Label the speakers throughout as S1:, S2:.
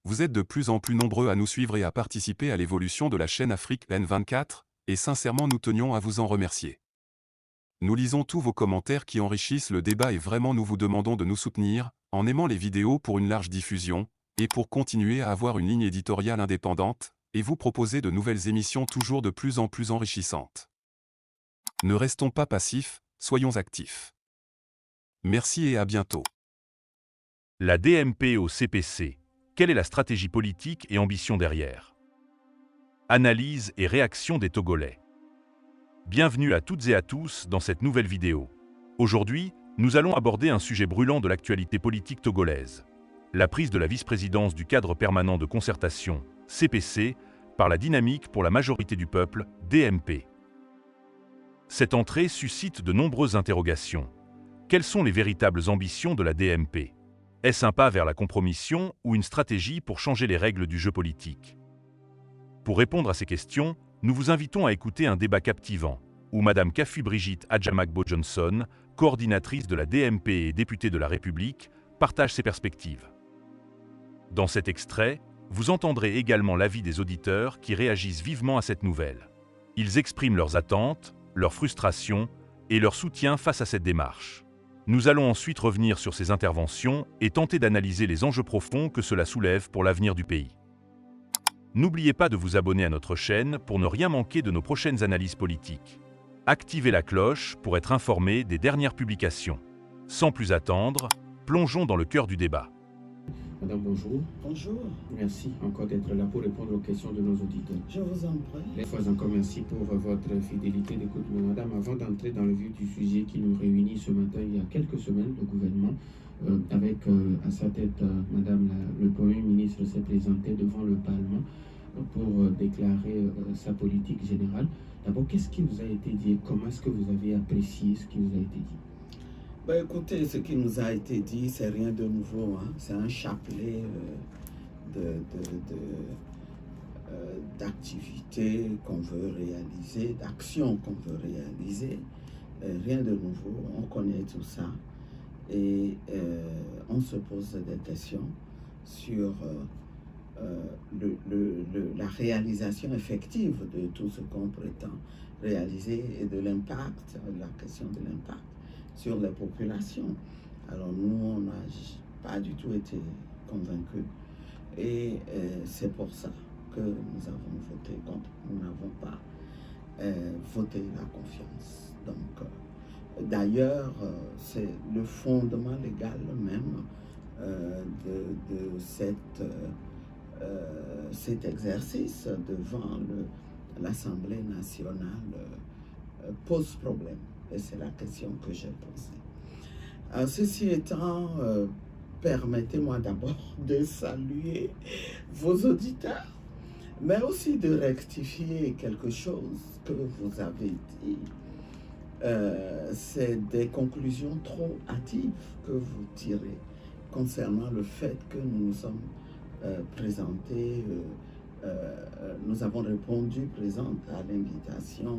S1: Vous êtes de plus en plus nombreux à nous suivre et à participer à l'évolution de la chaîne Afrique N24, et sincèrement nous tenions à vous en remercier. Nous lisons tous vos commentaires qui enrichissent le débat et vraiment nous vous demandons de nous soutenir, en aimant les vidéos pour une large diffusion, et pour continuer à avoir une ligne éditoriale indépendante, et vous proposer de nouvelles émissions toujours de plus en plus enrichissantes. Ne restons pas passifs, soyons actifs. Merci et à bientôt.
S2: La DMP au CPC. Quelle est la stratégie politique et ambition derrière? Analyse et réaction des Togolais. Bienvenue à toutes et à tous dans cette nouvelle vidéo. Aujourd'hui, nous allons aborder un sujet brûlant de l'actualité politique togolaise. La prise de la vice-présidence du cadre permanent de concertation, CPC, par la Dynamique pour la majorité du peuple, DMP. Cette entrée suscite de nombreuses interrogations. Quelles sont les véritables ambitions de la DMP? Est-ce un pas vers la compromission ou une stratégie pour changer les règles du jeu politique? Pour répondre à ces questions, nous vous invitons à écouter un débat captivant, où Mme Kafi Brigitte Adjamakbo-Johnson, coordinatrice de la DMP et députée de la République, partage ses perspectives. Dans cet extrait, vous entendrez également l'avis des auditeurs qui réagissent vivement à cette nouvelle. Ils expriment leurs attentes, leurs frustrations et leur soutien face à cette démarche. Nous allons ensuite revenir sur ces interventions et tenter d'analyser les enjeux profonds que cela soulève pour l'avenir du pays. N'oubliez pas de vous abonner à notre chaîne pour ne rien manquer de nos prochaines analyses politiques. Activez la cloche pour être informé des dernières publications. Sans plus attendre, plongeons dans le cœur du débat.
S3: Madame, bonjour.
S4: Bonjour,
S3: Merci encore d'être là pour répondre aux questions de nos auditeurs.
S4: je vous en prie.
S3: Une fois encore, merci pour votre fidélité d'écoute. Mais madame, avant d'entrer dans le vif du sujet qui nous réunit ce matin, il y a quelques semaines, le gouvernement, avec à sa tête, le Premier ministre s'est présenté devant le Parlement pour déclarer sa politique générale. D'abord, qu'est-ce qui vous a été dit? Comment est-ce que vous avez apprécié ce qui vous a été dit?
S4: Écoutez, ce qui nous a été dit, c'est rien de nouveau, hein. C'est un chapelet d'activités qu'on veut réaliser, d'actions qu'on veut réaliser. Rien de nouveau, on connaît tout ça. Et on se pose des questions sur la réalisation effective de tout ce qu'on prétend réaliser et de l'impact, la question de l'impact sur les populations. Alors nous, on n'a pas du tout été convaincus et c'est pour ça que nous avons voté contre. Nous n'avons pas voté la confiance. Donc, d'ailleurs, c'est le fondement légal même de cet exercice devant l'Assemblée nationale pose problème. Et c'est la question que j'ai posée. Ceci étant, permettez-moi d'abord de saluer vos auditeurs, mais aussi de rectifier quelque chose que vous avez dit. C'est des conclusions trop hâtives que vous tirez concernant le fait que nous nous sommes présentés, nous avons répondu présente à l'invitation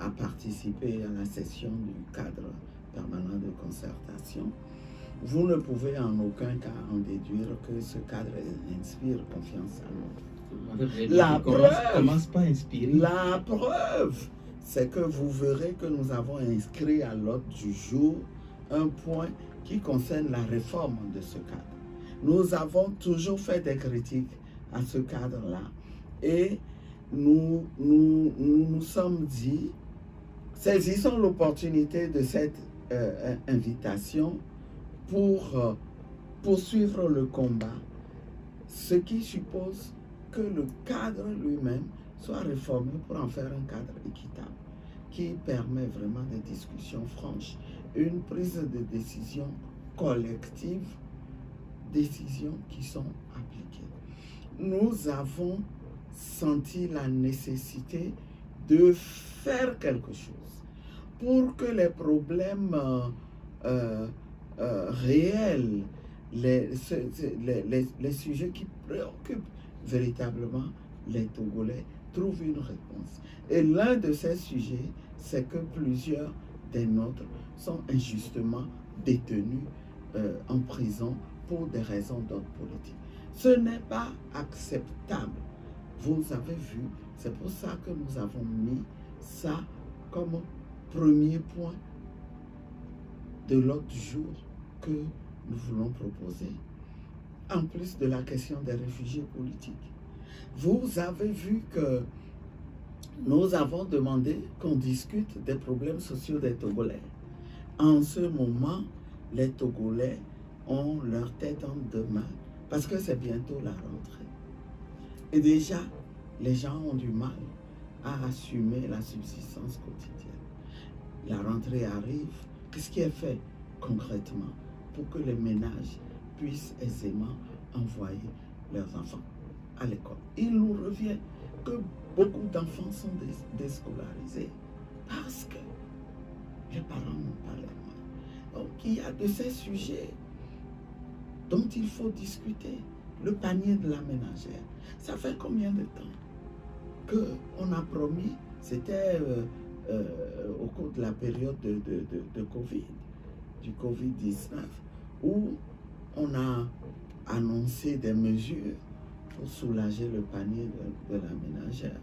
S4: à participer à la session du cadre permanent de concertation. Vous ne pouvez en aucun cas en déduire que ce cadre inspire confiance à nous. La preuve, c'est que vous verrez que nous avons inscrit à l'ordre du jour un point qui concerne la réforme de ce cadre. Nous avons toujours fait des critiques à ce cadre-là et nous sommes dit, saisissons l'opportunité de cette invitation pour poursuivre le combat, ce qui suppose que le cadre lui-même soit réformé pour en faire un cadre équitable, qui permet vraiment des discussions franches, une prise de décision collective, décisions qui sont appliquées. Nous avons senti la nécessité de faire quelque chose pour que les problèmes réels, les sujets qui préoccupent véritablement les Togolais trouvent une réponse. Et l'un de ces sujets, c'est que plusieurs des nôtres sont injustement détenus en prison pour des raisons d'ordre politique. Ce n'est pas acceptable. Vous avez vu, c'est pour ça que nous avons mis ça comme premier point de l'ordre du jour que nous voulons proposer, en plus de la question des réfugiés politiques. Vous avez vu que nous avons demandé qu'on discute des problèmes sociaux des Togolais. En ce moment, les Togolais ont leur tête en deux mains parce que c'est bientôt la rentrée. Et déjà, les gens ont du mal à assumer la subsistance quotidienne. La rentrée arrive. Qu'est-ce qui est fait concrètement pour que les ménages puissent aisément envoyer leurs enfants à l'école? Il nous revient que beaucoup d'enfants sont déscolarisés parce que les parents n'ont pas les moyens. Donc il y a de ces sujets dont il faut discuter. Le panier de la ménagère. Ça fait combien de temps qu'on a promis, c'était au cours de la période de Covid, du Covid-19, où on a annoncé des mesures pour soulager le panier de la ménagère.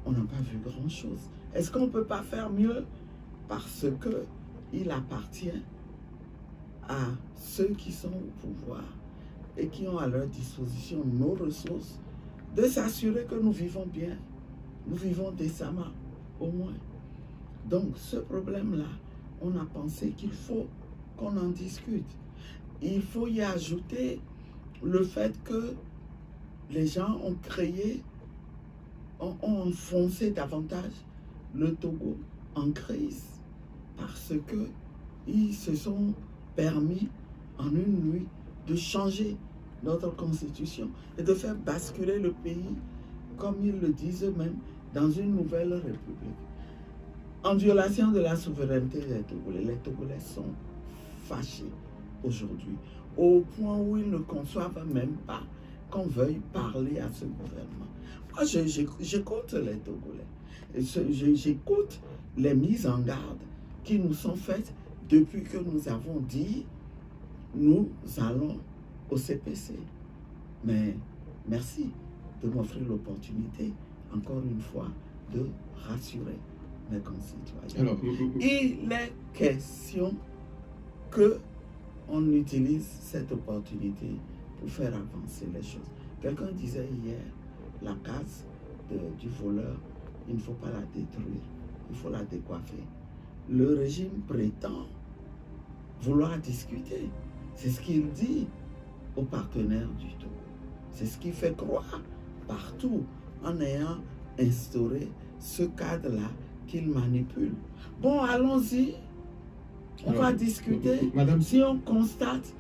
S4: On n'a pas vu grand-chose. Est-ce qu'on ne peut pas faire mieux? Parce qu'il appartient à ceux qui sont au pouvoir et qui ont à leur disposition nos ressources, de s'assurer que nous vivons bien, nous vivons décemment, au moins. Donc, ce problème-là, on a pensé qu'il faut qu'on en discute. Il faut y ajouter le fait que les gens ont créé, ont enfoncé davantage le Togo en crise, parce qu'ils se sont permis en une nuit de changer notre constitution et de faire basculer le pays, comme ils le disent eux-mêmes, dans une nouvelle république. En violation de la souveraineté des Togolais. Les Togolais sont fâchés aujourd'hui, au point où ils ne conçoivent même pas qu'on veuille parler à ce gouvernement. Moi, j'écoute les Togolais. J'écoute les mises en garde qui nous sont faites depuis que nous avons dit nous allons au CPC. Mais merci de m'offrir l'opportunité, encore une fois, de rassurer mes concitoyens.
S3: Alors,
S4: il est question qu'on utilise cette opportunité pour faire avancer les choses. Quelqu'un disait hier, la case du voleur, il ne faut pas la détruire, il faut la décoiffer. Le régime prétend vouloir discuter. C'est ce qu'il dit aux partenaires du Togo. C'est ce qui fait croire partout en ayant instauré ce cadre-là qu'il manipule. Bon, allons-y. On va discuter.
S3: Madame,
S4: si on constate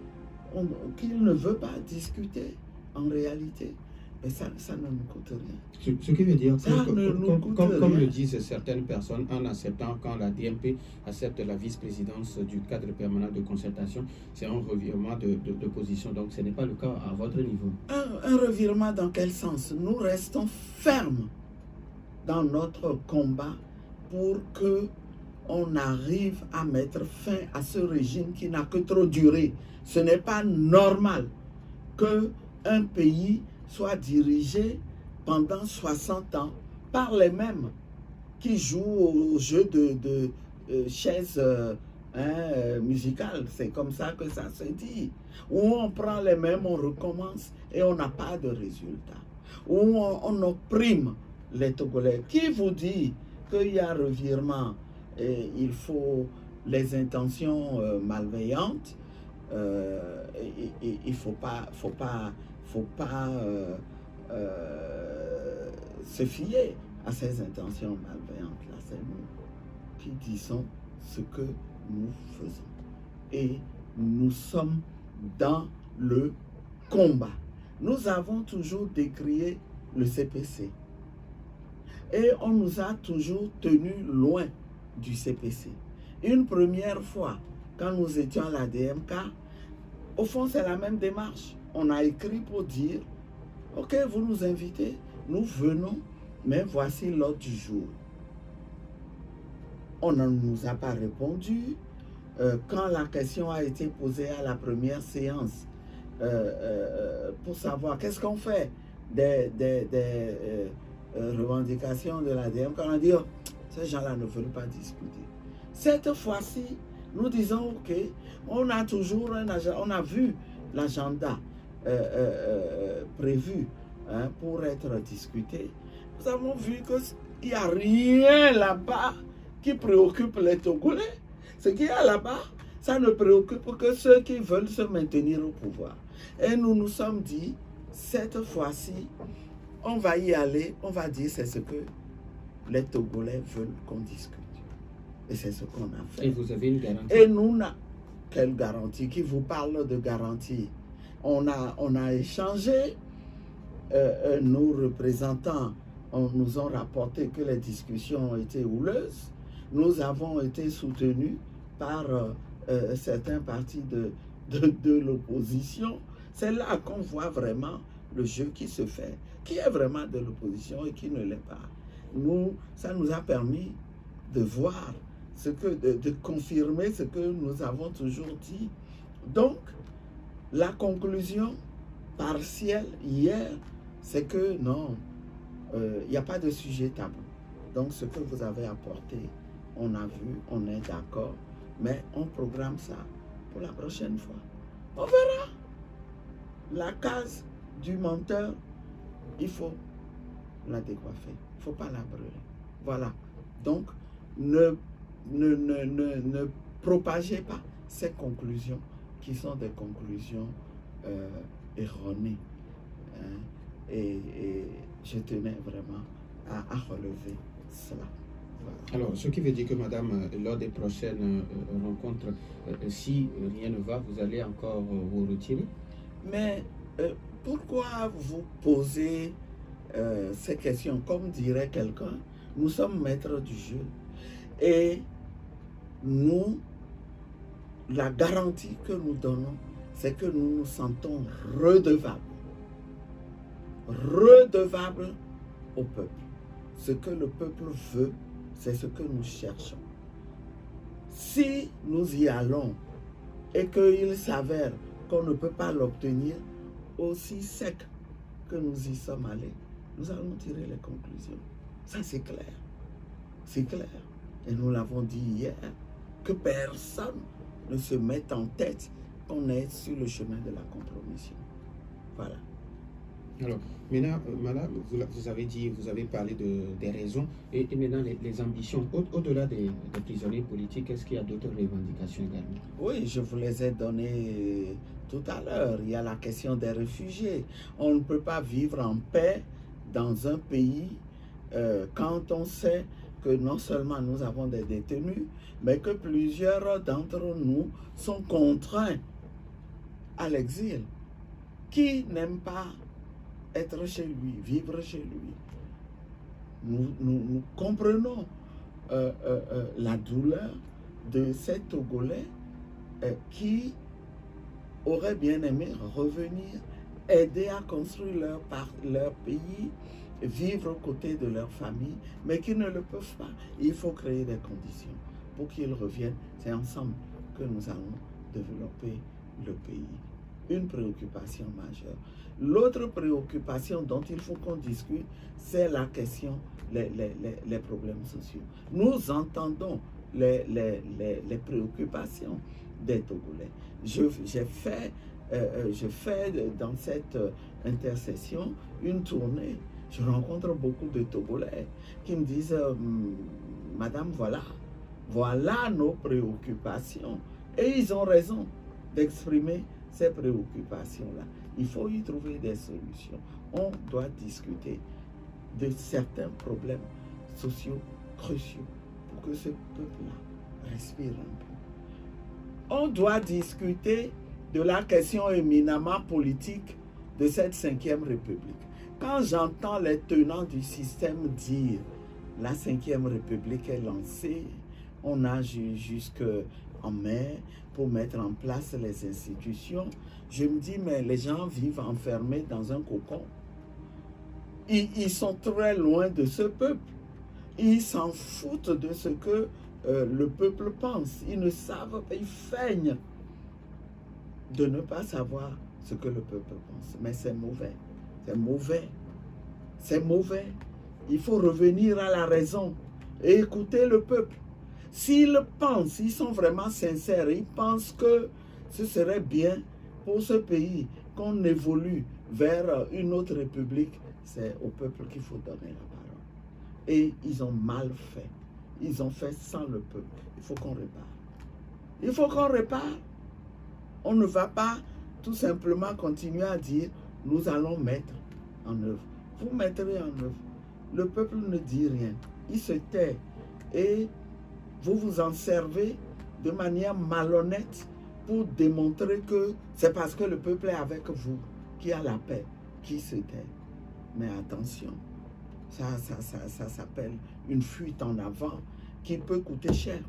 S4: qu'il ne veut pas discuter, en réalité, mais ça ne nous coûte rien.
S3: ce qui veut dire
S4: que,
S3: comme le disent certaines personnes, en acceptant, quand la DMP accepte la vice-présidence du cadre permanent de concertation, c'est un revirement de position. Donc ce n'est pas le cas à votre niveau.
S4: Un revirement dans quel sens? Nous restons fermes dans notre combat pour que on arrive à mettre fin à ce régime qui n'a que trop duré. Ce n'est pas normal qu'un pays soit dirigé pendant 60 ans par les mêmes qui jouent au jeu de chaises musicales. C'est comme ça que ça se dit. Où on prend les mêmes, on recommence et on n'a pas de résultat. Où on opprime les Togolais. Qui vous dit qu'il y a revirement et il faut les intentions malveillantes? Il ne faut pas se fier à ces intentions malveillantes-là. C'est nous qui disons ce que nous faisons. Et nous sommes dans le combat. Nous avons toujours décrié le CPC. Et on nous a toujours tenus loin du CPC. Une première fois, quand nous étions à la DMK, au fond, c'est la même démarche. On a écrit pour dire, ok, vous nous invitez, nous venons, mais voici l'ordre du jour. On ne nous a pas répondu. Quand la question a été posée à la première séance, pour savoir qu'est-ce qu'on fait des revendications de l'ADM, quand on dit, oh, ces gens-là ne veulent pas discuter. Cette fois-ci, nous disons, ok, on a toujours un agenda, on a vu l'agenda prévu pour être discuté. Nous avons vu qu'il n'y a rien là-bas qui préoccupe les Togolais. Ce qu'il y a là-bas, ça ne préoccupe que ceux qui veulent se maintenir au pouvoir. Et nous nous sommes dit, cette fois-ci, on va y aller, on va dire c'est ce que les Togolais veulent qu'on discute. Et c'est ce qu'on a fait.
S3: Et vous avez une garantie?
S4: Et nous, quelle garantie? Qui vous parle de garantie? On a échangé, nos représentants nous ont rapporté que les discussions ont été houleuses. Nous avons été soutenus par certains partis de l'opposition. C'est là qu'on voit vraiment le jeu qui se fait, qui est vraiment de l'opposition et qui ne l'est pas. Ça nous a permis de voir, de confirmer ce que nous avons toujours dit. Donc, la conclusion partielle hier, c'est que non, il n'y a pas de sujet tabou. Donc, ce que vous avez apporté, on a vu, on est d'accord, mais on programme ça pour la prochaine fois. On verra. La case du menteur, il faut la décoiffer. Il ne faut pas la brûler. Voilà. Donc, ne propagez pas ces conclusions qui sont des conclusions erronées. Hein. Et je tenais vraiment à relever cela. Voilà.
S3: Alors, ce qui veut dire que, madame, lors des prochaines rencontres, si rien ne va, vous allez encore vous retirer?
S4: Mais pourquoi vous posez ces questions? Comme dirait quelqu'un, nous sommes maîtres du jeu. Et nous, la garantie que nous donnons, c'est que nous nous sentons redevables. Redevables au peuple. Ce que le peuple veut, c'est ce que nous cherchons. Si nous y allons et qu'il s'avère qu'on ne peut pas l'obtenir, aussi sec que nous y sommes allés, nous allons tirer les conclusions. Ça, c'est clair. C'est clair. Et nous l'avons dit hier, que personne ne se mette en tête qu'on est sur le chemin de la compromission. Voilà.
S3: Alors, maintenant, madame, vous avez dit, vous avez parlé des raisons et maintenant les ambitions. Au-delà des prisonniers politiques, est-ce qu'il y a d'autres revendications également?
S4: Oui, je vous les ai données tout à l'heure. Il y a la question des réfugiés. On ne peut pas vivre en paix dans un pays quand on sait que non seulement nous avons des détenus, mais que plusieurs d'entre nous sont contraints à l'exil. Qui n'aime pas être chez lui, vivre chez lui? Nous comprenons la douleur de ces Togolais qui auraient bien aimé revenir, aider à construire leur pays, vivre aux côtés de leur famille, mais qui ne le peuvent pas. Il faut créer des conditions pour qu'ils reviennent. C'est ensemble que nous allons développer le pays. Une préoccupation majeure. L'autre préoccupation dont il faut qu'on discute, c'est la question, les problèmes sociaux. Nous entendons les préoccupations des Togolais. Je fais dans cette intercession une tournée. Je rencontre beaucoup de Togolais qui me disent, madame, voilà nos préoccupations. Et ils ont raison d'exprimer ces préoccupations-là. Il faut y trouver des solutions. On doit discuter de certains problèmes sociaux cruciaux pour que ce peuple-là respire un peu. On doit discuter de la question éminemment politique de cette 5e République. Quand j'entends les tenants du système dire la 5e République est lancée, on a jusqu'en mai pour mettre en place les institutions, je me dis, mais les gens vivent enfermés dans un cocon. Ils sont très loin de ce peuple. Ils s'en foutent de ce que le peuple pense. Ils ne savent pas, ils feignent de ne pas savoir ce que le peuple pense. Mais c'est mauvais. C'est mauvais. C'est mauvais. Il faut revenir à la raison et écouter le peuple. S'ils pensent, s'ils sont vraiment sincères, ils pensent que ce serait bien pour ce pays qu'on évolue vers une autre république, c'est au peuple qu'il faut donner la parole. Et ils ont mal fait. Ils ont fait sans le peuple. Il faut qu'on répare. Il faut qu'on répare. On ne va pas tout simplement continuer à dire nous allons mettre en œuvre. Vous mettrez en œuvre. Le peuple ne dit rien. Il se tait. Et vous vous en servez de manière malhonnête pour démontrer que c'est parce que le peuple est avec vous qui a la paix, qui se tait. Mais attention, ça s'appelle une fuite en avant qui peut coûter cher.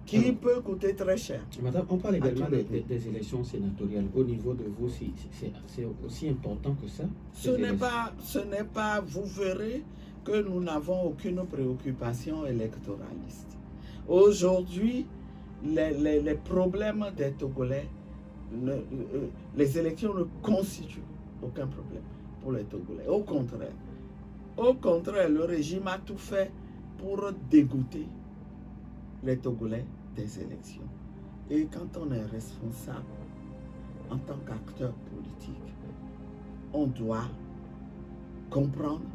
S4: Qui peut coûter très cher.
S3: Madame, on parle également des élections sénatoriales. Au niveau de vous, c'est aussi important que ça?
S4: Ce n'est pas, vous verrez que nous n'avons aucune préoccupation électoraliste. Aujourd'hui, les problèmes des Togolais, les élections ne constituent aucun problème pour les Togolais. Au contraire, le régime a tout fait pour dégoûter les Togolais des élections. Et quand on est responsable en tant qu'acteur politique, on doit comprendre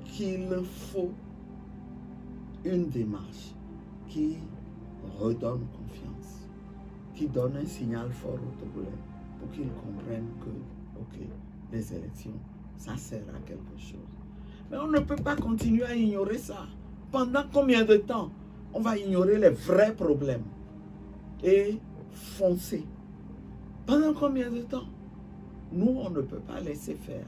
S4: qu'il faut une démarche qui redonne confiance, qui donne un signal fort aux Togolais pour qu'ils comprennent que, ok, les élections, ça sert à quelque chose. Mais on ne peut pas continuer à ignorer ça. Pendant combien de temps on va ignorer les vrais problèmes et foncer? Pendant combien de temps? Nous, on ne peut pas laisser faire.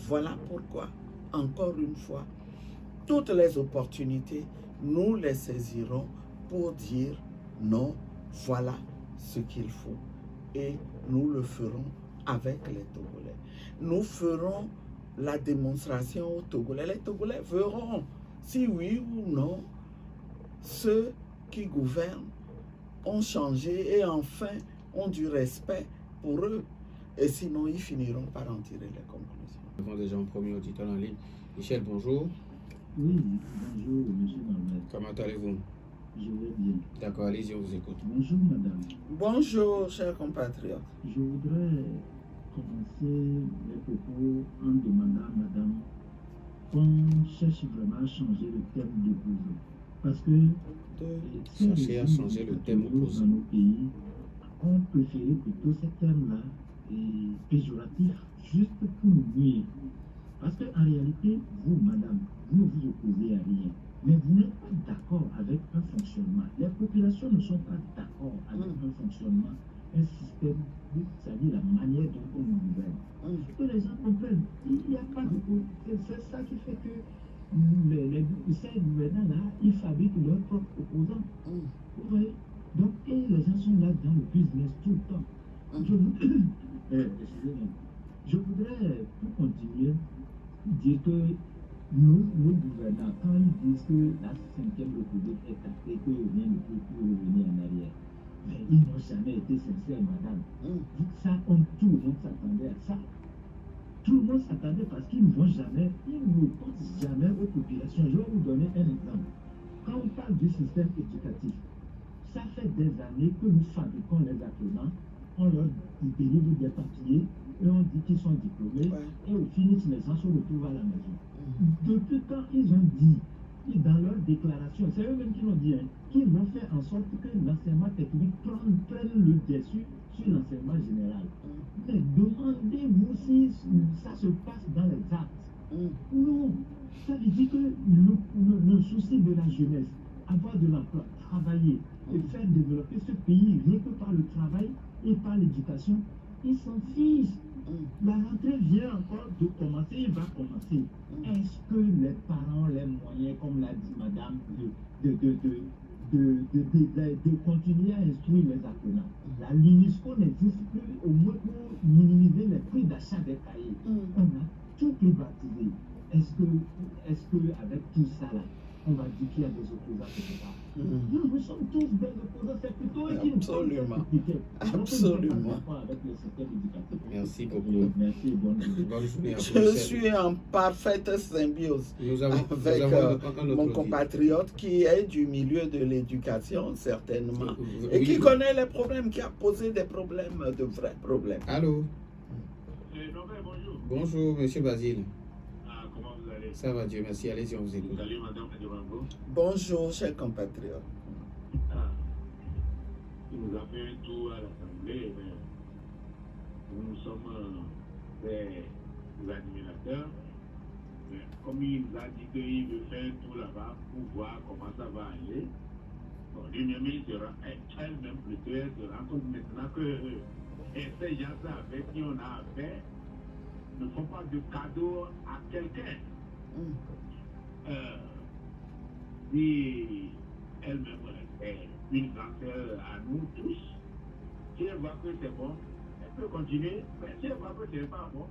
S4: Voilà pourquoi, encore une fois, toutes les opportunités, nous les saisirons pour dire non, voilà ce qu'il faut. Et nous le ferons avec les Togolais. Nous ferons la démonstration aux Togolais. Les Togolais verront si oui ou non ceux qui gouvernent ont changé et enfin ont du respect pour eux. Et sinon, ils finiront par en tirer les conclusions.
S3: Nous avons déjà un premier auditeur en ligne. Michel, bonjour.
S5: Oui, bonjour, monsieur Mohamed.
S3: Comment allez-vous?
S5: Je vais bien.
S3: D'accord, allez-y, on vous écoute.
S5: Bonjour, madame.
S4: Bonjour, chers compatriotes.
S5: Je voudrais commencer mes propos en demandant à madame qu'on cherche vraiment à changer le thème opposé. Parce que
S3: Chercher à changer le thème opposé.
S5: Dans nos pays, on préférait plutôt ce thème-là péjoratif, juste pour nous nuire. Parce qu'en réalité, vous, madame, vous ne vous opposez à rien. Mais vous n'êtes pas d'accord avec un fonctionnement. Les populations ne sont pas d'accord avec un fonctionnement, un système, c'est-à-dire la manière dont on nous gouverne. Que les gens comprennent. Il n'y a pas de... C'est ça qui fait que ces gouvernants-là, ils fabriquent leurs propres opposants. Vous voyez? Donc, et les gens sont là dans le business tout le temps. Je voudrais, pour continuer, dire que nos gouvernants, quand ils disent que la 5e République est actée, que rien ne peut plus revenir en arrière, mais ils n'ont jamais été sincères, madame. Ça, tout le monde s'attendait à ça. Tout le monde s'attendait parce qu'ils ne vont jamais, ils ne pensent jamais aux populations. Je vais vous donner un exemple. Quand on parle du système éducatif, ça fait des années que nous fabriquons les apprenants, on leur délivre des papiers et on dit qu'ils sont diplômés, et au final, les gens se retrouvent à la maison. Depuis quand ils ont dit, dans leur déclaration, c'est eux-mêmes qui l'ont dit, qu'ils vont faire en sorte que l'enseignement technique prenne le dessus sur l'enseignement général. Mais demandez-vous si ça se passe dans les actes. Non, ça veut dire que le souci de la jeunesse, avoir de l'emploi, travailler et faire développer ce pays rien que par le travail et par l'éducation, ils s'en fichent. La rentrée vient encore de commencer, il va commencer. Est-ce que les parents ont les moyens, comme l'a dit madame, de continuer à instruire les apprenants? La l'UNESCO n'existe plus, au moins pour minimiser les prix d'achat des cahiers. On a tout privatisé. Est-ce que avec tout ça là, on va dire qu'il y a des opposants quelque part. Nous sommes tous des opposants, c'est plutôt eux qui nous font critiquer.
S4: Absolument.
S5: Avec le système éducatif.
S3: Merci beaucoup.
S5: Merci, bonne
S3: journée à vous.
S4: Je suis en parfaite symbiose avec mon compatriote qui est du milieu de l'éducation, certainement, et qui connaît les problèmes, qui a posé des problèmes, de vrais problèmes.
S3: Allô?
S5: Bonjour.
S3: Bonjour, monsieur Basile.
S5: Comment vous allez?
S3: Ça va, Dieu merci. Allez-y, on vous écoute.
S5: Salut, madame Fedebango.
S4: Bonjour, chers compatriotes.
S5: Il nous a fait un tour à l'Assemblée, mais nous sommes des admirateurs. Mais comme il nous a dit qu'il veut faire un tour là-bas pour voir comment ça va aller, bon, lui-même, elle-même plutôt, elle se rend compte maintenant que ces gens-là avec qui on a affaire ne font pas de cadeau à quelqu'un. Si elle-même est une grande sœur à nous tous, si elle voit que c'est bon, elle peut continuer. Mais si elle voit que c'est pas bon,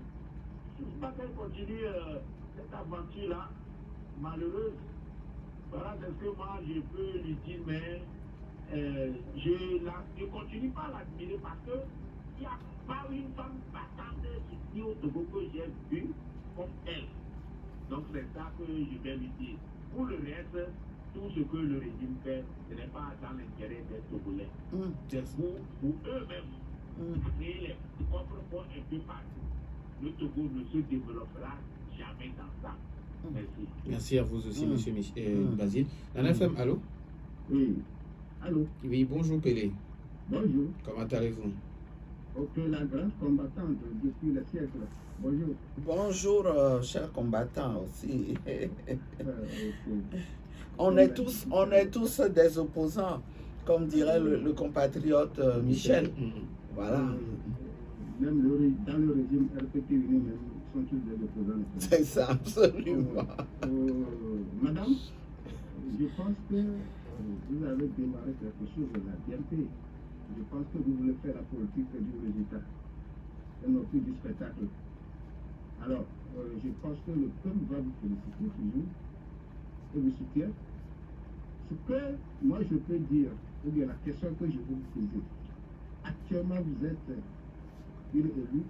S5: il ne faut pas qu'elle continue cette aventure-là malheureuse. Voilà ce que moi je peux lui dire, mais je ne continue pas à l'admirer parce que il n'y a pas une femme battante ici au Togo que j'ai vue comme elle. Donc c'est ça que je vais lui dire. Pour le reste, tout ce que le régime fait, ce n'est pas dans l'intérêt des Togolais. C'est pour eux-mêmes. Créer les propres fonds un peu partout. Le Togo ne se développera jamais dans ça. Merci.
S3: Merci à vous aussi, monsieur Basile. La FM, allô?
S5: Oui. Allô?
S3: Oui, bonjour Pelé.
S5: Bonjour.
S3: Comment allez-vous?
S5: Ok, la grande combattante depuis le siècle. Bonjour.
S4: Bonjour, chers combattants aussi. On est tous des opposants, comme dirait le compatriote Michel. Voilà.
S5: Même dans le régime RPT, même sont tous des opposants.
S4: C'est ça, absolument.
S5: Madame, je pense que vous avez démarré quelque chose de la BNP. Je pense que vous voulez faire la politique du résultat et non plus du spectacle. Alors, je pense que le peuple va vous féliciter toujours et vous soutient. Ce que moi je peux dire, ou bien la question que je veux vous poser, actuellement vous êtes une élue,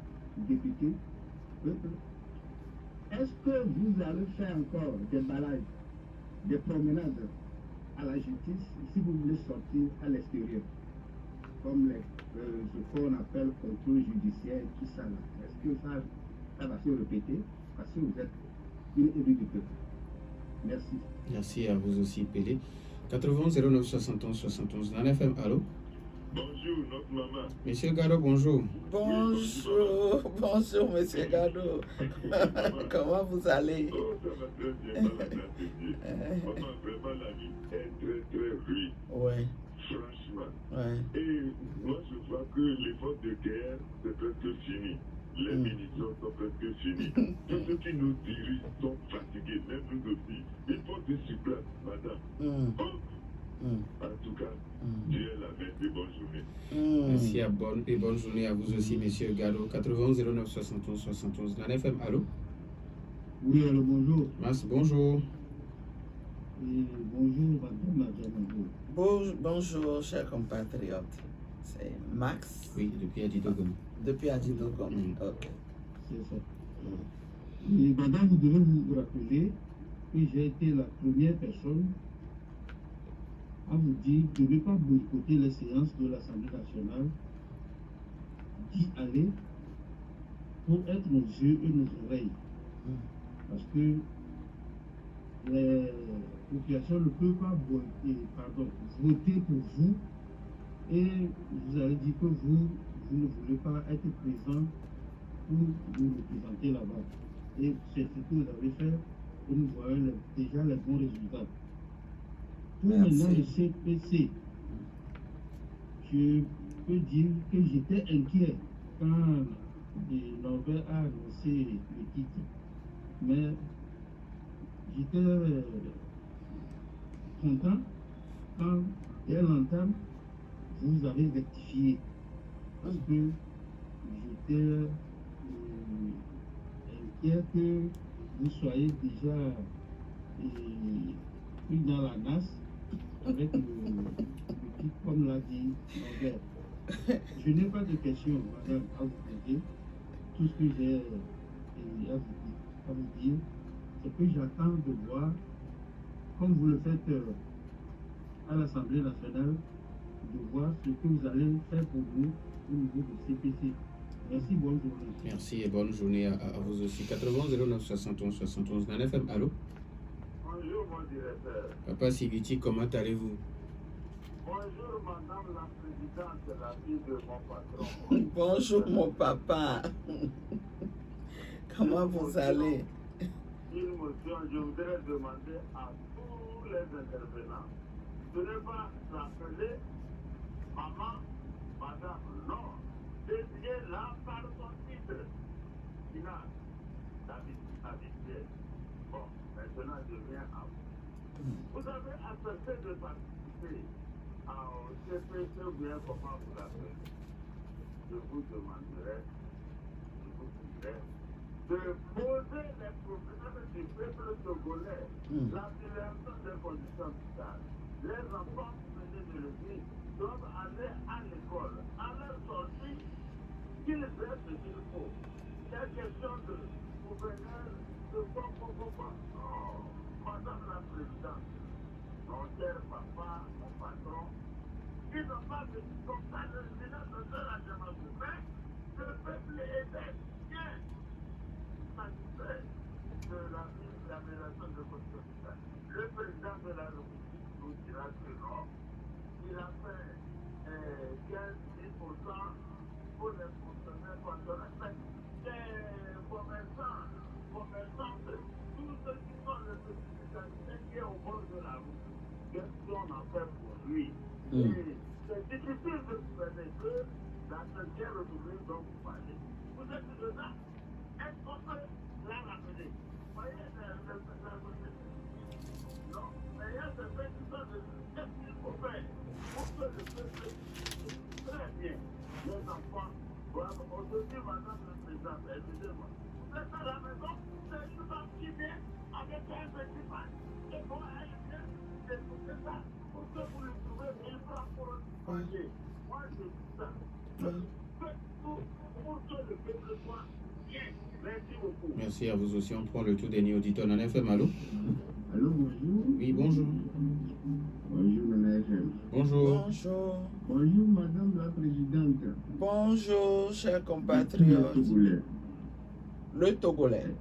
S5: député, peuple. Est-ce que vous allez faire encore des balades, des promenades à la justice si vous voulez sortir à l'extérieur? Comme ce qu'on appelle contrôle judiciaire, tout ça là. Est-ce que ça va se répéter parce que vous êtes une élue du peuple? Merci.
S3: Merci à vous aussi, Pelé. 91 09 71 71 dans l'FM, allô?
S6: Bonjour, notre maman.
S3: Monsieur Gado, bonjour.
S4: Bonjour, monsieur Gado. Comment vous allez?
S6: Oh, ça va très bien, par la grâce de Dieu. Maman, vraiment, la vie est très, très rude.
S4: Oui.
S6: Franchement.
S4: Ouais.
S6: Et moi, je vois que l'effort de guerre, c'est presque fini. Les munitions sont presque finies. Tous ceux qui nous dirigent sont fatigués, même nous aussi. Il faut du place, madame. En tout cas, Dieu est la main de bonne journée.
S3: Merci et bonne journée à vous aussi, monsieur Gado. 91 09 71 71 dans l'FM, allô?
S5: Oui, allô, bonjour.
S3: Bonjour.
S5: Et bonjour, madame.
S4: Bonjour, chers compatriotes. C'est Max.
S3: Oui, depuis Adidogom.
S4: Depuis Adidogom. Ok.
S5: C'est ça. Et madame, vous devez vous rappeler que j'ai été la première personne à vous dire de ne pas boycotter les séances de l'Assemblée nationale, d'y aller pour être nos yeux et nos oreilles. Parce que les populations ne peuvent pas voter pour vous et vous allez dire que vous ne voulez pas être présent pour vous représenter là-bas. Et c'est ce que vous avez fait et nous voyons déjà les bons résultats. Pour maintenant le CPC, je peux dire que j'étais inquiet quand Norbert a annoncé le titre. Mais j'étais content quand, dès l'entame, vous avez rectifié. Parce que j'étais inquiet que vous soyez déjà pris dans la NAS avec le titre, comme l'a dit Norbert. Je n'ai pas de questions, madame, à vous poser. Tout ce que j'ai à vous dire, c'est que j'attends de voir, comme vous le faites à l'Assemblée nationale, de voir ce que vous allez faire pour nous au niveau du CPC. Merci, bonne journée.
S3: Merci et bonne journée à vous aussi. 80 09 71 71 dans FM. Allô?
S6: Bonjour, mon directeur.
S3: Papa Sigiti, comment allez-vous?
S6: Bonjour, madame la présidente de la fille de mon patron.
S4: Bonjour mon papa. Comment vous allez?
S6: Une motion, je voudrais demander à tous les intervenants de ne pas s'appeler maman, madame, non. Désignez-la par son titre. Finale. Habituel. Bon, maintenant je viens à vous. Vous avez accepté de participer au CPC ou bien comment vous l'appelez. Je vous demanderai, de poser les problèmes du peuple togolais, l'amélioration des conditions vitales. Les enfants, vous venez de le dire, doivent aller à l'école. À leur sortie, qu'ils aient ce qu'il faut. Il y a question de gouverneur, de quoi. Oh, madame la présidente, mon cher papa, mon patron, ils n'ont pas de comme ça, le village de la demande. Mais le peuple est bien satisfait de l'amélioration de votre social. Le président de la République nous dira que non. Il a fait 15-10% pour les fonctionnaires pendant la fête. Les commerçants, tous ceux qui sont les spécialistes qui sont au bord de la route, qu'est-ce qu'on a fait pour lui? Et c'est difficile de gouverner que la 5e République dont vous parlez. Vous êtes dedans. Est-ce qu'on peut la ramener? Vous voyez, non, mais il y a des gens de qu'est-ce qu'il faut faire pour que le peuple très bien. Les enfants doivent aujourd'hui, madame la présidente, excusez-moi, vous êtes à la maison, c'est une femme qui vient avec un petit pain. Et bon, elle vient d'écouter ça pour que vous le trouvez 1000 francs pour manger. Moi, je dis ça. Faites tout pour que le peuple soit bien. Merci beaucoup.
S3: Merci à vous aussi. On prend le tout dernier auditeur dans FM. Allô?
S5: Allô, bonjour.
S3: Oui, bonjour.
S5: Bonjour, Nana FM.
S3: Bonjour.
S4: Bonjour.
S5: Bonjour, madame la présidente.
S4: Bonjour, chers
S5: Le
S4: compatriotes.
S5: Togolais.
S4: Le Togolais.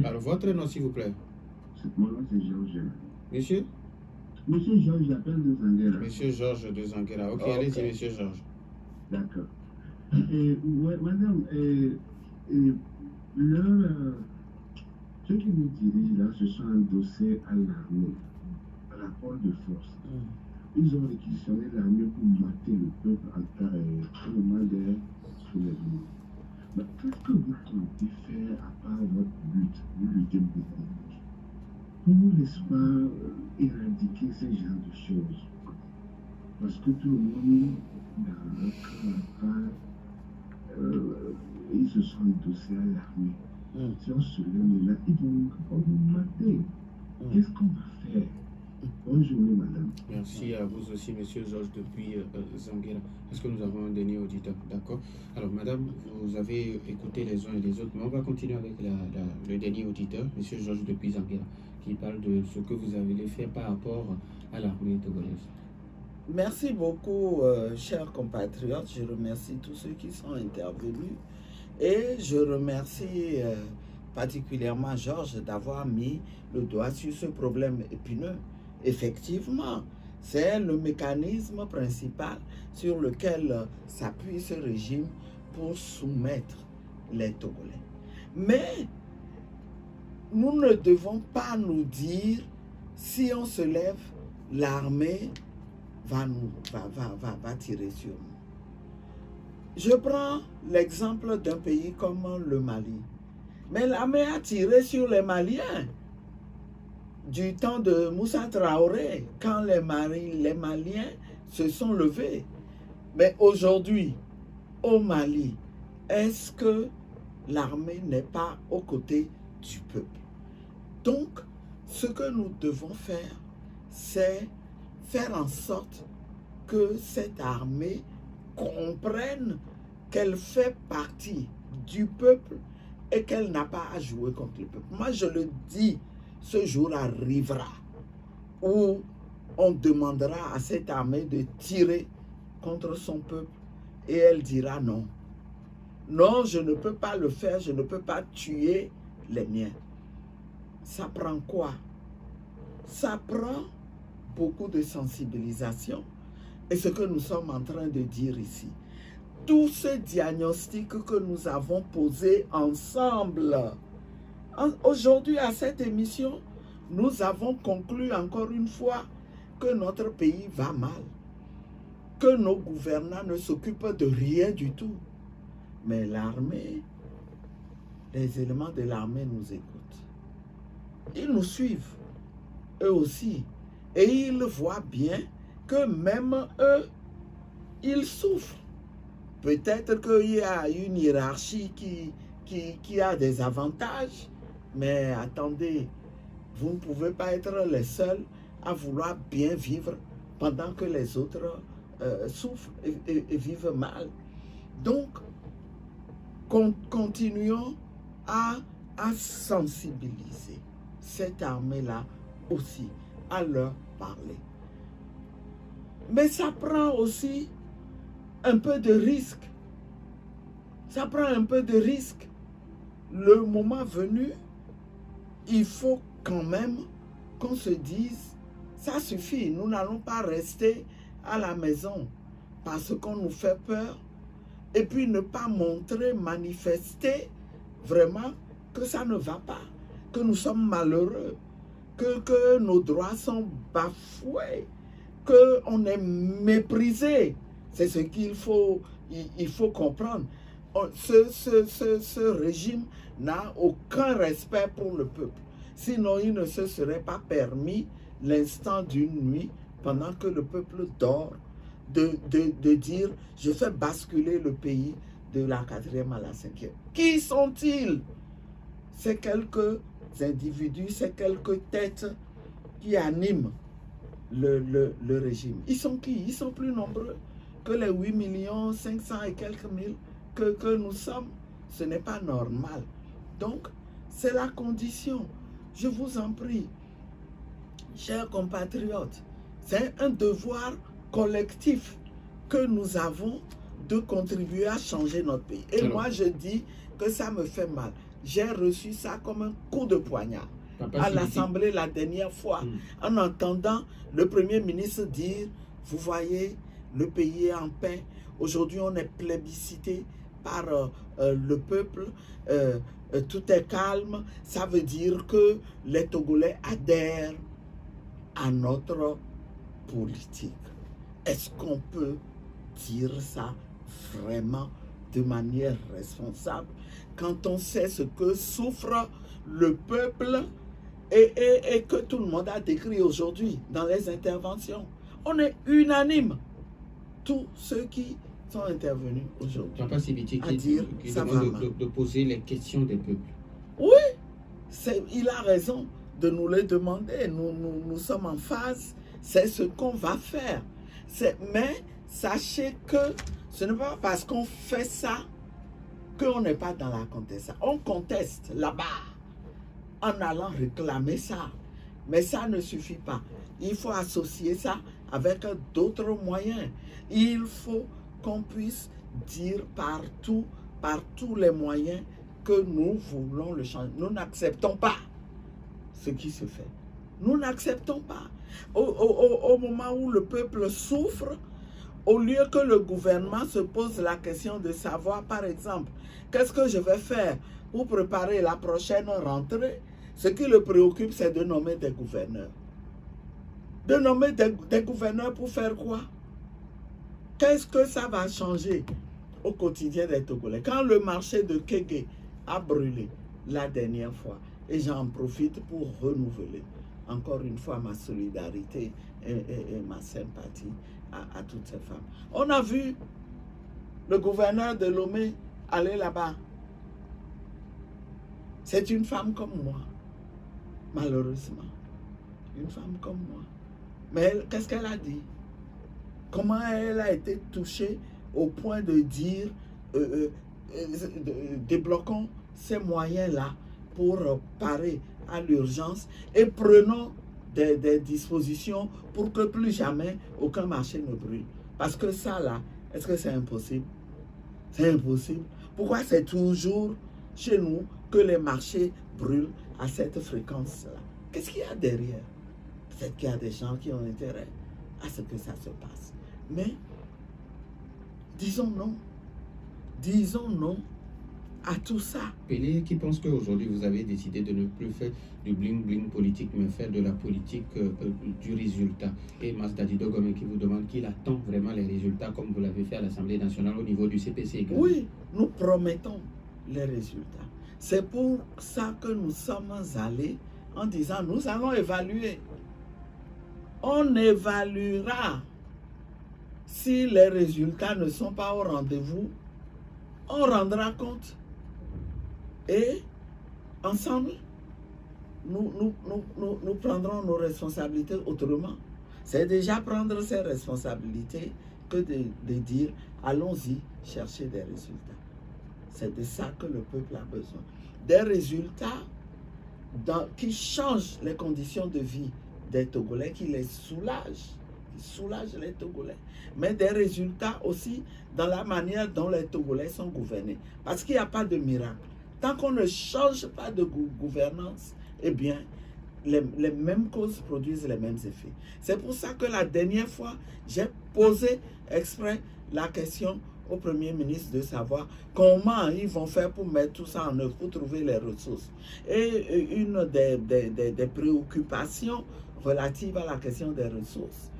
S3: Alors, votre nom, s'il vous plaît.
S5: Mon nom, c'est Georges.
S3: Monsieur?
S5: Monsieur Georges, j'appelle de Zanguera.
S3: Monsieur Georges de Zanguera. Ok,
S4: Ok.
S3: allez-y, monsieur Georges.
S5: D'accord. Ouais, madame, ceux qui nous dirigent là se sont endossés à l'armée, à la porte de force. Ils ont réquisitionné l'armée pour mater le peuple en temps et au moment des soulèvements. Mais qu'est-ce que vous comptez faire à part votre lutte? Vous luttez beaucoup. Pour, n'est-ce pas, éradiquer ce genre de choses. Parce que tout le monde, dans le cas, ils se sont endossés à l'armée. Si on se lève là, ils vont nous mater. Qu'est-ce qu'on va faire? Bonne journée, madame.
S3: Merci à vous aussi, monsieur Georges, depuis Zanguera. Est-ce que nous avons un dernier auditeur? D'accord. Alors, madame, vous avez écouté les uns et les autres, mais on va continuer avec le dernier auditeur, monsieur Georges, depuis Zanguera, qui parle de ce que vous avez fait par rapport à l'armée togolaise.
S4: Merci beaucoup, chers compatriotes. Je remercie tous ceux qui sont intervenus. Et je remercie particulièrement Georges d'avoir mis le doigt sur ce problème épineux. Effectivement, c'est le mécanisme principal sur lequel s'appuie ce régime pour soumettre les Togolais. Mais nous ne devons pas nous dire, si on se lève, l'armée va tirer sur nous. Je prends l'exemple d'un pays comme le Mali. Mais l'armée a tiré sur les Maliens du temps de Moussa Traoré, quand les Maliens se sont levés. Mais aujourd'hui, au Mali, est-ce que l'armée n'est pas aux côtés du peuple? Donc, ce que nous devons faire c'est faire en sorte que cette armée comprenne qu'elle fait partie du peuple et qu'elle n'a pas à jouer contre le peuple. Moi, je le dis, ce jour arrivera où on demandera à cette armée de tirer contre son peuple et elle dira non. Non, je ne peux pas le faire, je ne peux pas tuer les miens. Ça prend quoi? Ça prend beaucoup de sensibilisation. Et ce que nous sommes en train de dire ici, tout ce diagnostic que nous avons posé ensemble, aujourd'hui à cette émission, nous avons conclu encore une fois que notre pays va mal, que nos gouvernants ne s'occupent de rien du tout. Mais l'armée, les éléments de l'armée nous écoutent. Ils nous suivent, eux aussi. Et ils voient bien que même eux, ils souffrent. Peut-être qu'il y a une hiérarchie qui a des avantages, mais attendez, vous ne pouvez pas être les seuls à vouloir bien vivre pendant que les autres souffrent et vivent mal. Donc, continuons à sensibiliser cette armée-là aussi, à leur parler. Mais ça prend aussi un peu de risque. Ça prend un peu de risque. Le moment venu, il faut quand même qu'on se dise, ça suffit, nous n'allons pas rester à la maison parce qu'on nous fait peur et puis ne pas montrer, manifester vraiment que ça ne va pas, que nous sommes malheureux, que nos droits sont bafoués, qu'on est méprisé. C'est ce qu'il faut, il faut comprendre. Ce régime n'a aucun respect pour le peuple. Sinon, il ne se serait pas permis l'instant d'une nuit, pendant que le peuple dort, de dire « je fais basculer le pays de la 4e à la 5e ». Qui sont-ils? C'est quelques individus, c'est quelques têtes qui animent le régime. Ils sont qui? Ils sont plus nombreux que les 8 500 000 et quelques mille que nous sommes. Ce n'est pas normal. Donc, c'est la condition. Je vous en prie, chers compatriotes, c'est un devoir collectif que nous avons de contribuer à changer notre pays. Et alors, moi, je dis que ça me fait mal. J'ai reçu ça comme un coup de poignard à l'Assemblée la dernière fois, en entendant le Premier ministre dire, vous voyez, le pays est en paix. Aujourd'hui, on est plébiscité par le peuple. Tout est calme. Ça veut dire que les Togolais adhèrent à notre politique. Est-ce qu'on peut dire ça vraiment de manière responsable quand on sait ce que souffre le peuple et que tout le monde a décrit aujourd'hui dans les interventions? On est unanime, tous ceux qui sont intervenus aujourd'hui,
S3: à dire qui demande de poser les questions des peuples.
S4: Oui, il a raison de nous les demander. Nous sommes en phase, c'est ce qu'on va faire. Mais sachez que ce n'est pas parce qu'on fait ça qu'on n'est pas dans la contestation. On conteste là-bas en allant réclamer ça. Mais ça ne suffit pas. Il faut associer ça avec d'autres moyens. Il faut qu'on puisse dire partout, par tous les moyens, que nous voulons le changer. Nous n'acceptons pas ce qui se fait. Nous n'acceptons pas. Au moment où le peuple souffre, au lieu que le gouvernement se pose la question de savoir, par exemple, qu'est-ce que je vais faire pour préparer la prochaine rentrée, ce qui le préoccupe, c'est de nommer des gouverneurs. De nommer des gouverneurs pour faire quoi? Qu'est-ce que ça va changer au quotidien des Togolais? Quand le marché de Kégué a brûlé la dernière fois, et j'en profite pour renouveler encore une fois ma solidarité et ma sympathie à toutes ces femmes. On a vu le gouverneur de Lomé aller là-bas. C'est une femme comme moi, malheureusement. Une femme comme moi. Mais qu'est-ce qu'elle a dit? Comment elle a été touchée au point de dire débloquons ces moyens-là pour parer à l'urgence et prenons des dispositions pour que plus jamais aucun marché ne brûle. Parce que ça là, est-ce que c'est impossible? C'est impossible. Pourquoi c'est toujours chez nous que les marchés brûlent à cette fréquence-là? Qu'est-ce qu'il y a derrière? Peut-être qu'il y a des gens qui ont intérêt à ce que ça se passe. Mais disons non. Disons non à tout ça.
S3: Pelé qui pense qu'aujourd'hui vous avez décidé de ne plus faire du bling-bling politique, mais faire de la politique du résultat. Et Masdadi Dogome qui vous demande qu'il attend vraiment les résultats comme vous l'avez fait à l'Assemblée nationale au niveau du CPC également.
S4: Oui, nous promettons les résultats. C'est pour ça que nous sommes allés en disant nous allons évaluer. On évaluera. Si les résultats ne sont pas au rendez-vous, on rendra compte. Et ensemble, nous prendrons nos responsabilités autrement. C'est déjà prendre ses responsabilités que de dire allons-y chercher des résultats. C'est de ça que le peuple a besoin. Des résultats qui changent les conditions de vie des Togolais, qui les soulagent. Soulage les Togolais, mais des résultats aussi dans la manière dont les Togolais sont gouvernés. Parce qu'il n'y a pas de miracle. Tant qu'on ne change pas de gouvernance, eh bien, les mêmes causes produisent les mêmes effets. C'est pour ça que la dernière fois, j'ai posé exprès la question au Premier ministre de savoir comment ils vont faire pour mettre tout ça en œuvre, pour trouver les ressources. Et une des préoccupations relatives à la question des ressources,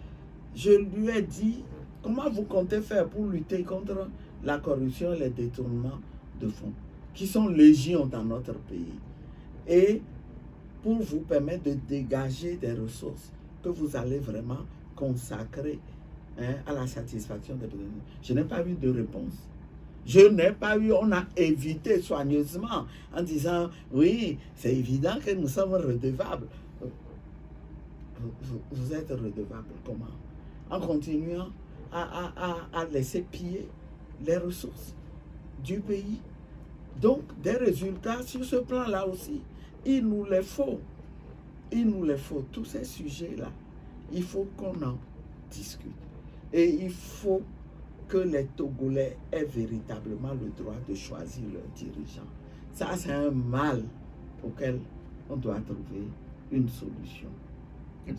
S4: je lui ai dit, comment vous comptez faire pour lutter contre la corruption et les détournements de fonds, qui sont légion dans notre pays, et pour vous permettre de dégager des ressources que vous allez vraiment consacrer à la satisfaction des besoins. Je n'ai pas eu de réponse. Je n'ai pas eu, on a évité soigneusement en disant, oui, c'est évident que nous sommes redevables. Vous êtes redevable comment? En continuant à laisser piller les ressources du pays. Donc, des résultats sur ce plan-là aussi, il nous les faut. Il nous les faut. Tous ces sujets-là, il faut qu'on en discute. Et il faut que les Togolais aient véritablement le droit de choisir leurs dirigeants. Ça, c'est un mal auquel on doit trouver une solution.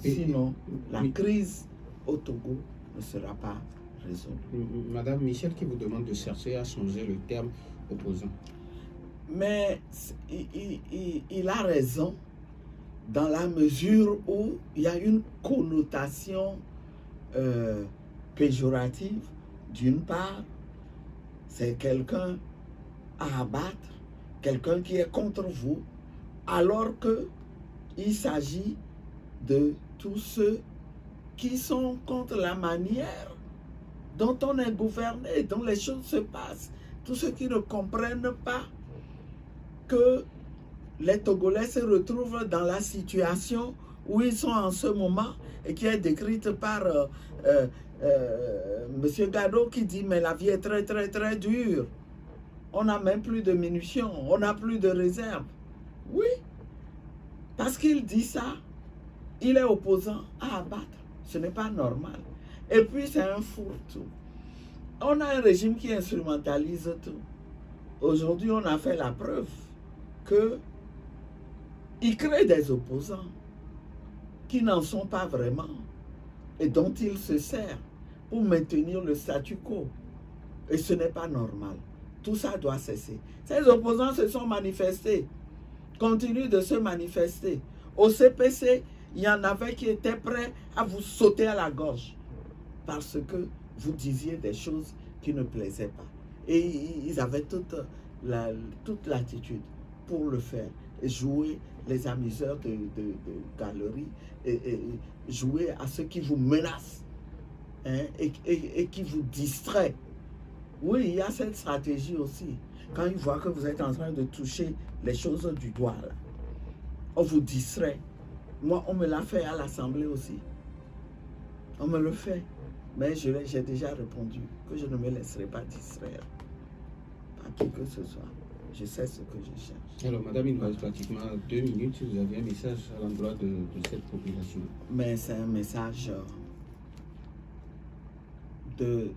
S4: Sinon, la crise au Togo ne sera pas résolue.
S3: Madame Michel qui vous demande de chercher à changer le terme opposant.
S4: Mais il a raison dans la mesure où il y a une connotation péjorative. D'une part, c'est quelqu'un à abattre, quelqu'un qui est contre vous, alors qu'il s'agit de tous ceux qui sont contre la manière dont on est gouverné, dont les choses se passent. Tous ceux qui ne comprennent pas que les Togolais se retrouvent dans la situation où ils sont en ce moment et qui est décrite par M. Gado qui dit « mais la vie est très très très dure. On n'a même plus de munitions, on n'a plus de réserves. » Oui, parce qu'il dit ça, il est opposant à abattre. Ce n'est pas normal. Et puis c'est un fourre-tout. On a un régime qui instrumentalise tout. Aujourd'hui, on a fait la preuve qu'il crée des opposants qui n'en sont pas vraiment et dont il se sert pour maintenir le statu quo. Et ce n'est pas normal. Tout ça doit cesser. Ces opposants se sont manifestés, continuent de se manifester. Au CPC, il y en avait qui étaient prêts à vous sauter à la gorge parce que vous disiez des choses qui ne plaisaient pas. Et ils avaient toute l'attitude pour le faire et jouer les amuseurs de galeries et jouer à ceux qui vous menacent et qui vous distraient. Oui, il y a cette stratégie aussi. Quand ils voient que vous êtes en train de toucher les choses du doigt, là, on vous distrait. Moi, on me l'a fait à l'Assemblée aussi. On me le fait. Mais j'ai déjà répondu que je ne me laisserai pas distraire par qui que ce soit. Je sais ce que je cherche.
S3: Alors, madame, il nous reste pratiquement 2 minutes. Si vous avez un message à l'endroit de cette population.
S4: Mais c'est un message de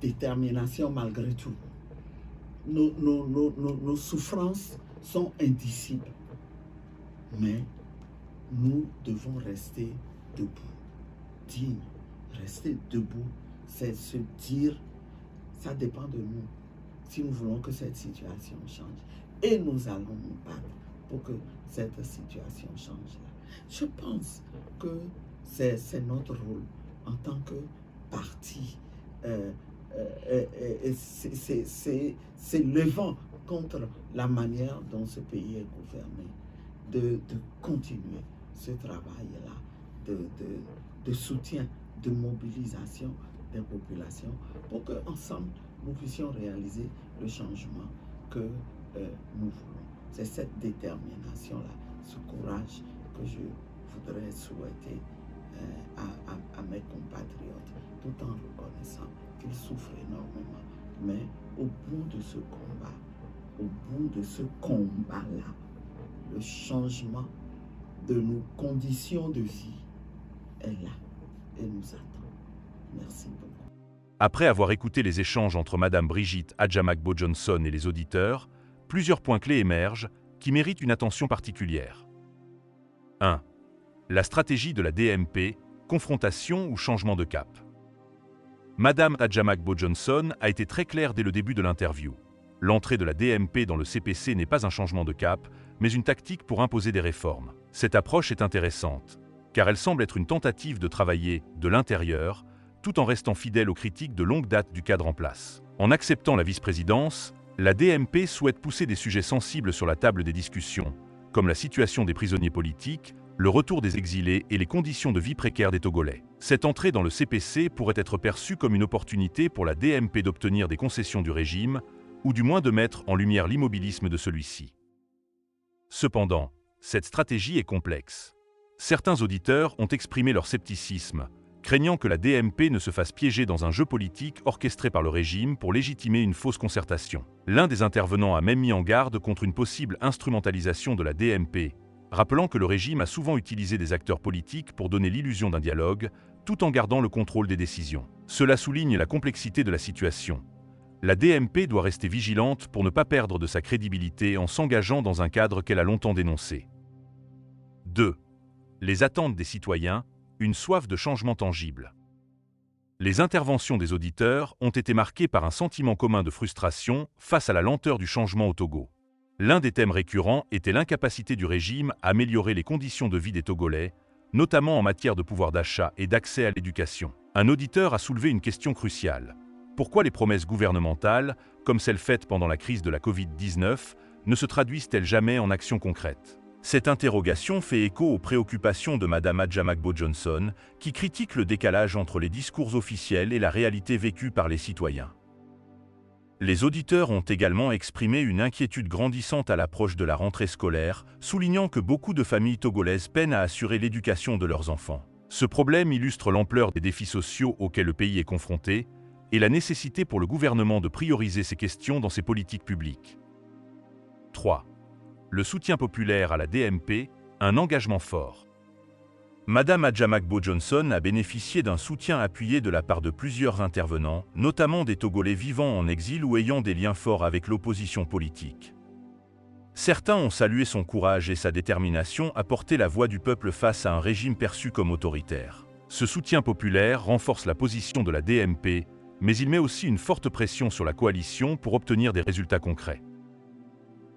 S4: détermination malgré tout. Nos souffrances sont indicibles. Mais nous devons rester debout, dignes. Rester debout, c'est se dire, ça dépend de nous, si nous voulons que cette situation change. Et nous allons nous battre pour que cette situation change. Je pense que c'est notre rôle en tant que parti. C'est levant contre la manière dont ce pays est gouverné, de continuer ce travail-là de soutien, de mobilisation des populations pour qu'ensemble nous puissions réaliser le changement que nous voulons. C'est cette détermination-là, ce courage que je voudrais souhaiter à mes compatriotes, tout en reconnaissant qu'ils souffrent énormément. Mais au bout de ce combat-là, le changement de nos conditions de vie est là et nous attend. Merci beaucoup.
S2: Après avoir écouté les échanges entre Madame Brigitte Adjamagbo-Johnson et les auditeurs, plusieurs points clés émergent qui méritent une attention particulière. 1. La stratégie de la DMP, confrontation ou changement de cap. Madame Adjamagbo-Johnson a été très claire dès le début de l'interview. L'entrée de la DMP dans le CPC n'est pas un changement de cap, mais une tactique pour imposer des réformes. Cette approche est intéressante, car elle semble être une tentative de travailler de l'intérieur, tout en restant fidèle aux critiques de longue date du cadre en place. En acceptant la vice-présidence, la DMP souhaite pousser des sujets sensibles sur la table des discussions, comme la situation des prisonniers politiques, le retour des exilés et les conditions de vie précaires des Togolais. Cette entrée dans le CPC pourrait être perçue comme une opportunité pour la DMP d'obtenir des concessions du régime, ou du moins de mettre en lumière l'immobilisme de celui-ci. Cependant, cette stratégie est complexe. Certains auditeurs ont exprimé leur scepticisme, craignant que la DMP ne se fasse piéger dans un jeu politique orchestré par le régime pour légitimer une fausse concertation. L'un des intervenants a même mis en garde contre une possible instrumentalisation de la DMP, rappelant que le régime a souvent utilisé des acteurs politiques pour donner l'illusion d'un dialogue, tout en gardant le contrôle des décisions. Cela souligne la complexité de la situation. La DMP doit rester vigilante pour ne pas perdre de sa crédibilité en s'engageant dans un cadre qu'elle a longtemps dénoncé. 2. Les attentes des citoyens, une soif de changement tangible. Les interventions des auditeurs ont été marquées par un sentiment commun de frustration face à la lenteur du changement au Togo. L'un des thèmes récurrents était l'incapacité du régime à améliorer les conditions de vie des Togolais, notamment en matière de pouvoir d'achat et d'accès à l'éducation. Un auditeur a soulevé une question cruciale. Pourquoi les promesses gouvernementales, comme celles faites pendant la crise de la Covid-19, ne se traduisent-elles jamais en actions concrètes? Cette interrogation fait écho aux préoccupations de Madame Adjamagbo-Johnson, qui critique le décalage entre les discours officiels et la réalité vécue par les citoyens. Les auditeurs ont également exprimé une inquiétude grandissante à l'approche de la rentrée scolaire, soulignant que beaucoup de familles togolaises peinent à assurer l'éducation de leurs enfants. Ce problème illustre l'ampleur des défis sociaux auxquels le pays est confronté et la nécessité pour le gouvernement de prioriser ces questions dans ses politiques publiques. 3. Le soutien populaire à la DMP, un engagement fort. Madame Adjamagbo-Johnson a bénéficié d'un soutien appuyé de la part de plusieurs intervenants, notamment des Togolais vivant en exil ou ayant des liens forts avec l'opposition politique. Certains ont salué son courage et sa détermination à porter la voix du peuple face à un régime perçu comme autoritaire. Ce soutien populaire renforce la position de la DMP, mais il met aussi une forte pression sur la coalition pour obtenir des résultats concrets.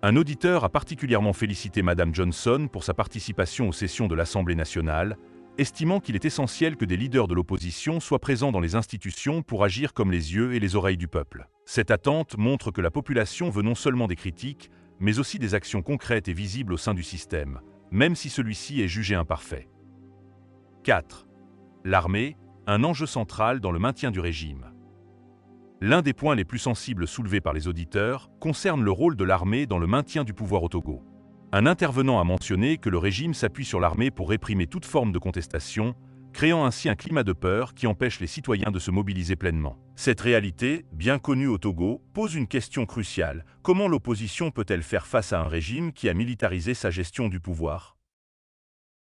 S2: Un auditeur a particulièrement félicité Madame Johnson pour sa participation aux sessions de l'Assemblée nationale, estimant qu'il est essentiel que des leaders de l'opposition soient présents dans les institutions pour agir comme les yeux et les oreilles du peuple. Cette attente montre que la population veut non seulement des critiques, mais aussi des actions concrètes et visibles au sein du système, même si celui-ci est jugé imparfait. 4. L'armée, un enjeu central dans le maintien du régime. L'un des points les plus sensibles soulevés par les auditeurs concerne le rôle de l'armée dans le maintien du pouvoir au Togo. Un intervenant a mentionné que le régime s'appuie sur l'armée pour réprimer toute forme de contestation, créant ainsi un climat de peur qui empêche les citoyens de se mobiliser pleinement. Cette réalité, bien connue au Togo, pose une question cruciale. Comment l'opposition peut-elle faire face à un régime qui a militarisé sa gestion du pouvoir?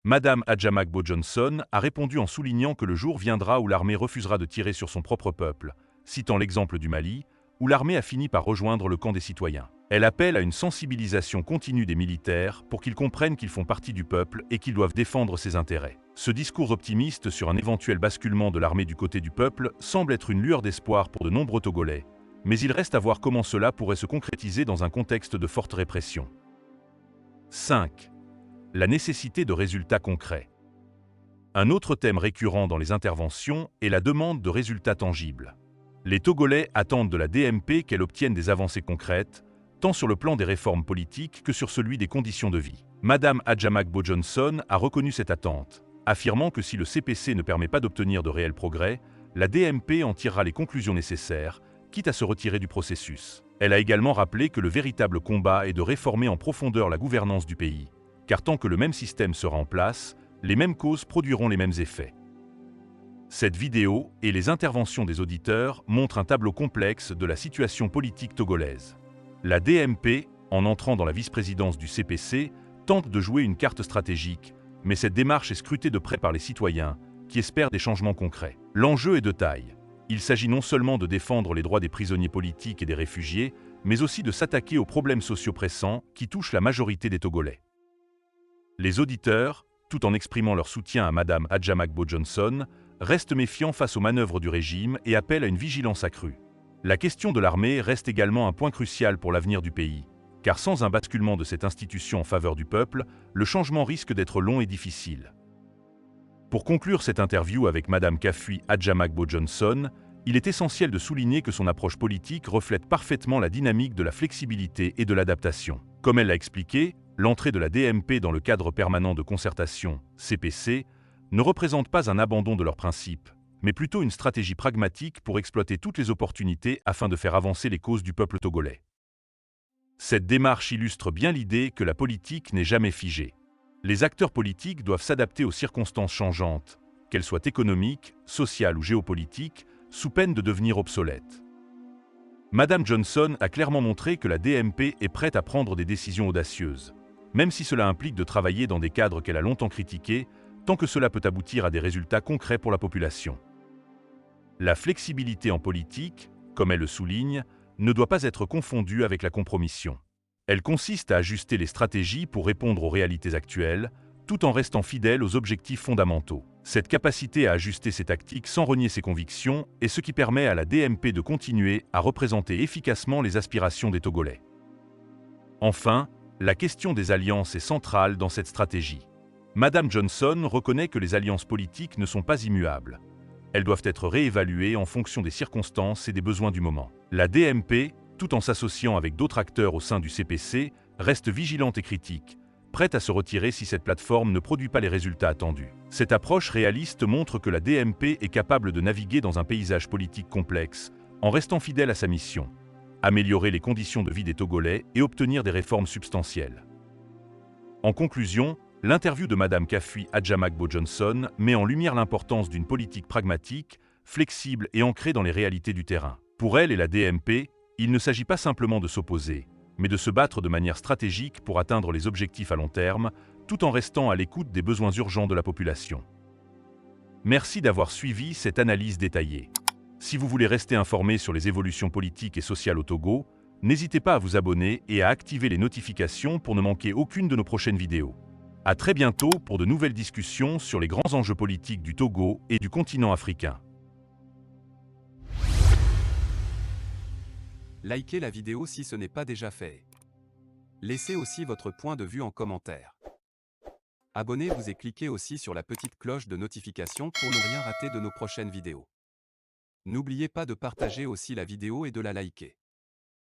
S2: Madame Adjamakbo Johnson a répondu en soulignant que le jour viendra où l'armée refusera de tirer sur son propre peuple, citant l'exemple du Mali, où l'armée a fini par rejoindre le camp des citoyens. Elle appelle à une sensibilisation continue des militaires pour qu'ils comprennent qu'ils font partie du peuple et qu'ils doivent défendre ses intérêts. Ce discours optimiste sur un éventuel basculement de l'armée du côté du peuple semble être une lueur d'espoir pour de nombreux Togolais, mais il reste à voir comment cela pourrait se concrétiser dans un contexte de forte répression. 5. La nécessité de résultats concrets. Un autre thème récurrent dans les interventions est la demande de résultats tangibles. Les Togolais attendent de la DMP qu'elle obtienne des avancées concrètes, tant sur le plan des réformes politiques que sur celui des conditions de vie. Madame Adjamakbo Johnson a reconnu cette attente, affirmant que si le CPC ne permet pas d'obtenir de réels progrès, la DMP en tirera les conclusions nécessaires, quitte à se retirer du processus. Elle a également rappelé que le véritable combat est de réformer en profondeur la gouvernance du pays, car tant que le même système sera en place, les mêmes causes produiront les mêmes effets. Cette vidéo et les interventions des auditeurs montrent un tableau complexe de la situation politique togolaise. La DMP, en entrant dans la vice-présidence du CPC, tente de jouer une carte stratégique, mais cette démarche est scrutée de près par les citoyens, qui espèrent des changements concrets. L'enjeu est de taille. Il s'agit non seulement de défendre les droits des prisonniers politiques et des réfugiés, mais aussi de s'attaquer aux problèmes sociaux pressants qui touchent la majorité des Togolais. Les auditeurs, tout en exprimant leur soutien à Madame Adjamakbo Johnson, restent méfiants face aux manœuvres du régime et appellent à une vigilance accrue. La question de l'armée reste également un point crucial pour l'avenir du pays, car sans un basculement de cette institution en faveur du peuple, le changement risque d'être long et difficile. Pour conclure cette interview avec Madame Kafui Adjamakbo Johnson, il est essentiel de souligner que son approche politique reflète parfaitement la dynamique de la flexibilité et de l'adaptation. Comme elle l'a expliqué, l'entrée de la DMP dans le cadre permanent de concertation, CPC, ne représente pas un abandon de leurs principes, mais plutôt une stratégie pragmatique pour exploiter toutes les opportunités afin de faire avancer les causes du peuple togolais. Cette démarche illustre bien l'idée que la politique n'est jamais figée. Les acteurs politiques doivent s'adapter aux circonstances changeantes, qu'elles soient économiques, sociales ou géopolitiques, sous peine de devenir obsolètes. Madame Johnson a clairement montré que la DMP est prête à prendre des décisions audacieuses, même si cela implique de travailler dans des cadres qu'elle a longtemps critiqués, tant que cela peut aboutir à des résultats concrets pour la population. La flexibilité en politique, comme elle le souligne, ne doit pas être confondue avec la compromission. Elle consiste à ajuster les stratégies pour répondre aux réalités actuelles, tout en restant fidèle aux objectifs fondamentaux. Cette capacité à ajuster ses tactiques sans renier ses convictions est ce qui permet à la DMP de continuer à représenter efficacement les aspirations des Togolais. Enfin, la question des alliances est centrale dans cette stratégie. Madame Johnson reconnaît que les alliances politiques ne sont pas immuables. Elles doivent être réévaluées en fonction des circonstances et des besoins du moment. La DMP, tout en s'associant avec d'autres acteurs au sein du CPC, reste vigilante et critique, prête à se retirer si cette plateforme ne produit pas les résultats attendus. Cette approche réaliste montre que la DMP est capable de naviguer dans un paysage politique complexe, en restant fidèle à sa mission, améliorer les conditions de vie des Togolais et obtenir des réformes substantielles. En conclusion, l'interview de Madame Kafui Adjamakbo Johnson met en lumière l'importance d'une politique pragmatique, flexible et ancrée dans les réalités du terrain. Pour elle et la DMP, il ne s'agit pas simplement de s'opposer, mais de se battre de manière stratégique pour atteindre les objectifs à long terme, tout en restant à l'écoute des besoins urgents de la population. Merci d'avoir suivi cette analyse détaillée. Si vous voulez rester informé sur les évolutions politiques et sociales au Togo, n'hésitez pas à vous abonner et à activer les notifications pour ne manquer aucune de nos prochaines vidéos. À très bientôt pour de nouvelles discussions sur les grands enjeux politiques du Togo et du continent africain.
S1: Likez la vidéo si ce n'est pas déjà fait. Laissez aussi votre point de vue en commentaire. Abonnez-vous et cliquez aussi sur la petite cloche de notification pour ne rien rater de nos prochaines vidéos. N'oubliez pas de partager aussi la vidéo et de la liker.